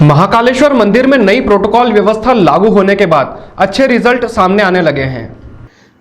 महाकालेश्वर मंदिर में नई प्रोटोकॉल व्यवस्था लागू होने के बाद अच्छे रिजल्ट सामने आने लगे हैं।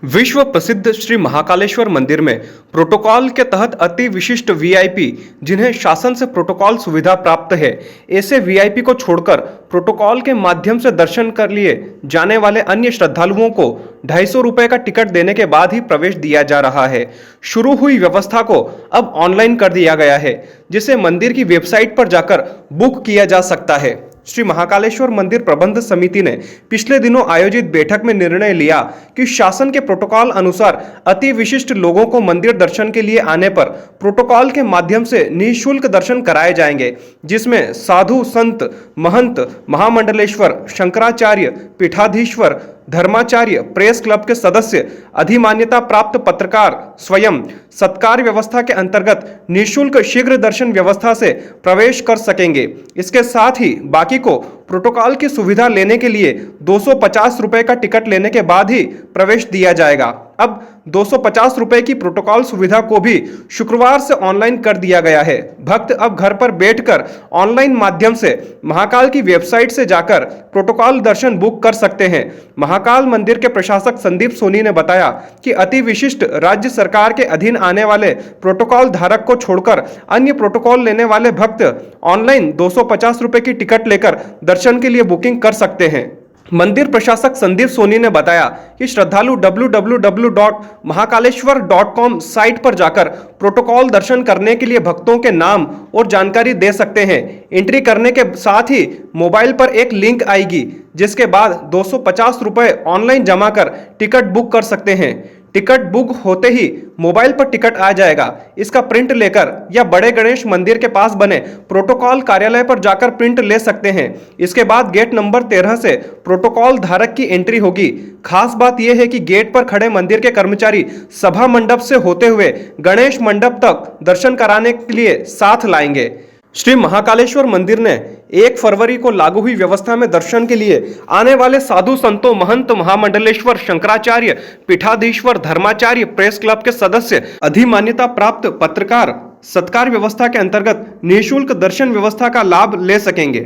विश्व प्रसिद्ध श्री महाकालेश्वर मंदिर में प्रोटोकॉल के तहत अति विशिष्ट वीआईपी जिन्हें शासन से प्रोटोकॉल सुविधा प्राप्त है, ऐसे वीआईपी को छोड़कर प्रोटोकॉल के माध्यम से दर्शन कर लिए जाने वाले अन्य श्रद्धालुओं को 250 रुपए का टिकट देने के बाद ही प्रवेश दिया जा रहा है। शुरू हुई व्यवस्था को अब ऑनलाइन कर दिया गया है, जिसे मंदिर की वेबसाइट पर जाकर बुक किया जा सकता है। श्री महाकालेश्वर मंदिर प्रबंध समिति ने पिछले दिनों आयोजित बैठक में निर्णय लिया कि शासन के प्रोटोकॉल अनुसार अति विशिष्ट लोगों को मंदिर दर्शन के लिए आने पर प्रोटोकॉल के माध्यम से निःशुल्क दर्शन कराए जाएंगे, जिसमें साधु, संत, महंत, महामंडलेश्वर, शंकराचार्य, पीठाधीश्वर, धर्माचार्य, प्रेस क्लब के सदस्य, अधिमान्यता प्राप्त पत्रकार स्वयं सत्कार व्यवस्था के अंतर्गत निःशुल्क शीघ्र दर्शन व्यवस्था से प्रवेश कर सकेंगे। इसके साथ ही बाकी को प्रोटोकॉल की सुविधा लेने के लिए 250 रुपए का टिकट लेने के बाद ही प्रवेश दिया जाएगा। अब 250 रुपए की प्रोटोकॉल सुविधा को भी शुक्रवार से ऑनलाइन कर दिया गया है। भक्त अब घर पर बैठकर ऑनलाइन माध्यम से महाकाल की वेबसाइट से जाकर प्रोटोकॉल दर्शन बुक कर सकते हैं। महाकाल मंदिर के प्रशासक संदीप सोनी ने बताया कि अति विशिष्ट राज्य सरकार के अधीन आने वाले प्रोटोकॉल धारक को छोड़कर अन्य प्रोटोकॉल लेने वाले भक्त ऑनलाइन 250 रुपए की टिकट लेकर दर्शन के लिए बुकिंग कर सकते हैं। मंदिर प्रशासक संदीप सोनी ने बताया कि श्रद्धालु www.mahakaleshwar.com साइट पर जाकर प्रोटोकॉल दर्शन करने के लिए भक्तों के नाम और जानकारी दे सकते हैं। एंट्री करने के साथ ही मोबाइल पर एक लिंक आएगी, जिसके बाद 250 रुपए ऑनलाइन जमा कर टिकट बुक कर सकते हैं। टिकट बुक होते ही मोबाइल पर टिकट आ जाएगा। इसका प्रिंट लेकर या बड़े गणेश मंदिर के पास बने प्रोटोकॉल कार्यालय पर जाकर प्रिंट ले सकते हैं। इसके बाद गेट नंबर 13 से प्रोटोकॉल धारक की एंट्री होगी। खास बात यह है कि गेट पर खड़े मंदिर के कर्मचारी सभा मंडप से होते हुए गणेश मंडप तक दर्शन कराने के लिए साथ लाएंगे। श्री महाकालेश्वर मंदिर ने 1 फरवरी को लागू हुई व्यवस्था में दर्शन के लिए आने वाले साधु संतों, महंत, महामंडलेश्वर, शंकराचार्य, पीठाधीश्वर, धर्माचार्य, प्रेस क्लब के सदस्य, अधिमान्यता प्राप्त पत्रकार सत्कार व्यवस्था के अंतर्गत निःशुल्क दर्शन व्यवस्था का लाभ ले सकेंगे।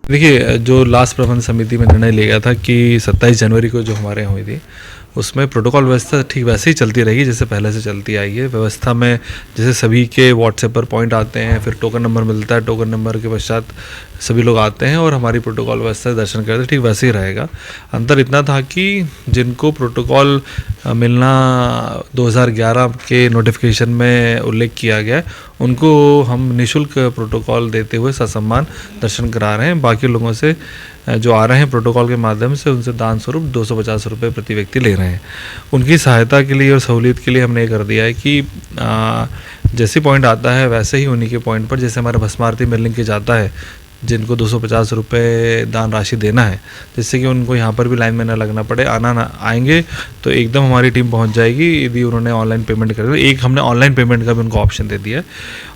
देखिए, जो लास्ट प्रबंध समिति में निर्णय लिया गया था कि 27 जनवरी को जो हमारे यहाँ हुई थी, उसमें प्रोटोकॉल व्यवस्था ठीक वैसे ही चलती रहेगी जैसे पहले से चलती आई है। व्यवस्था में जैसे सभी के व्हाट्सएप पर पॉइंट आते हैं, फिर टोकन नंबर मिलता है, टोकन नंबर के पश्चात सभी लोग आते हैं और हमारी प्रोटोकॉल व्यवस्था दर्शन करते हैं, ठीक वैसे ही रहेगा। अंतर इतना था कि जिनको प्रोटोकॉल मिलना 2011 के नोटिफिकेशन में उल्लेख किया गया है, उनको हम निःशुल्क प्रोटोकॉल देते हुए ससम्मान दर्शन करा रहे हैं। बाकी लोगों से जो आ रहे हैं प्रोटोकॉल के माध्यम से, उनसे दान स्वरूप 250 रुपये प्रति व्यक्ति ले रहे हैं। उनकी सहायता के लिए और सहूलियत के लिए हमने ये कर दिया है कि जैसे पॉइंट आता है वैसे ही उन्हीं के पॉइंट पर, जैसे हमारे भस्म आरती मिलने के जाता है, जिनको 250 रुपये दान राशि देना है, जिससे कि उनको यहाँ पर भी लाइन में न लगना पड़े। आएंगे तो एकदम हमारी टीम पहुँच जाएगी यदि उन्होंने ऑनलाइन पेमेंट कर दी। एक हमने ऑनलाइन पेमेंट का भी उनको ऑप्शन दे दिया है,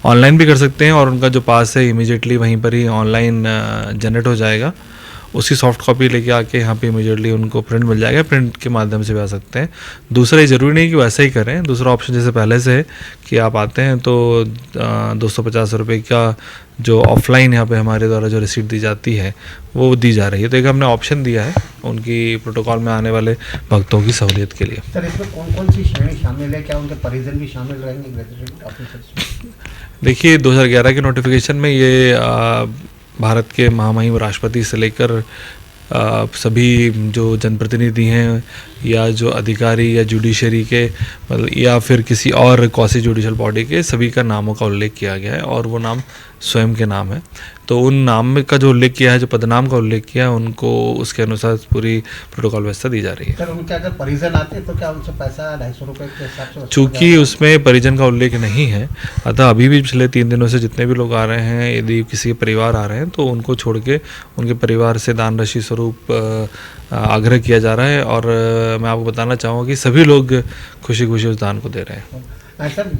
ऑनलाइन भी कर सकते हैं और उनका जो पास है इमीडिएटली वहीं पर ही ऑनलाइन जनरेट हो जाएगा। उसकी सॉफ्ट कॉपी लेके आके यहाँ पे इमीडिएटली उनको प्रिंट मिल जाएगा, प्रिंट के माध्यम से भी आ सकते हैं। दूसरा, ये ज़रूरी नहीं कि वैसे ही करें। दूसरा ऑप्शन जैसे पहले से है कि आप आते हैं तो 250 रुपये का जो ऑफलाइन यहाँ पे हमारे द्वारा जो रिसीट दी जाती है वो दी जा रही है। तो एक हमने ऑप्शन दिया है उनकी प्रोटोकॉल में आने वाले भक्तों की सहूलियत के लिए। सर, इसमें कौन कौन सी श्रेणी शामिल है? क्या उनके परिजन भी शामिल रहेंगे? देखिए, 2011 के नोटिफिकेशन में ये भारत के महामहिम राष्ट्रपति से लेकर सभी जो जनप्रतिनिधि हैं या जो अधिकारी या जुडिशरी के मतलब या फिर किसी और क्वासी जुडिशल बॉडी के, सभी का नामों का उल्लेख किया गया है और वो नाम स्वयं के नाम है। तो उन नाम का जो उल्लेख किया है, जो पदनाम का उल्लेख किया है, उनको उसके अनुसार पूरी प्रोटोकॉल व्यवस्था दी जा रही है। सर, उनके अगर परिजन आते हैं तो क्या उनसे पैसा 250 रुपये के हिसाब से? चूँकि उसमें परिजन का उल्लेख नहीं है, अतः अभी भी पिछले 3 दिनों से जितने भी लोग आ रहे हैं, यदि किसी के परिवार आ रहे हैं तो उनको छोड़ के उनके परिवार से दान राशि स्वरूप आग्रह किया जा रहा है। और मैं आपको बताना चाहूँगा कि सभी लोग खुशी खुशी उस दान को दे रहे हैं। सर, बात